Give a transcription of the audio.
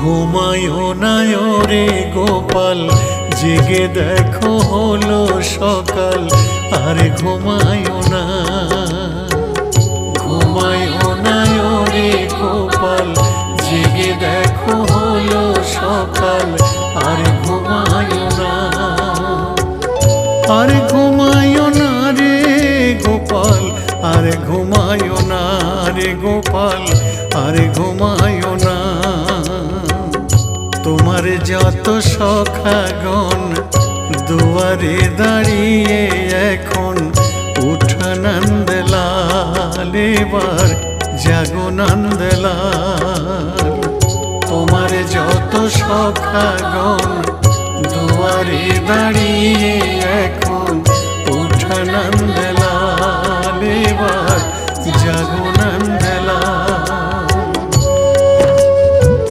ঘুমায়ো না রে গোপাল, জেগে দেখো হলো সকাল। আরে ঘুমায়ো না, ঘুমায়ো না রে গোপাল, জেগে দেখো হলো সকাল। আরে ঘুমায়ো না, আরে ঘুমায়ো না রে গোপাল, আরে ঘুমায়ো না রে গোপাল, আরে ঘুমায়ো না। তোমার যত সখাগণ দুয়ারে দাঁড়িয়ে এখন উঠো নন্দলাল, এবার জাগো নন্দলাল। তোমার যত সখাগণ দুয়ারে দাঁড়িয়ে এখন উঠো নন্দলাল।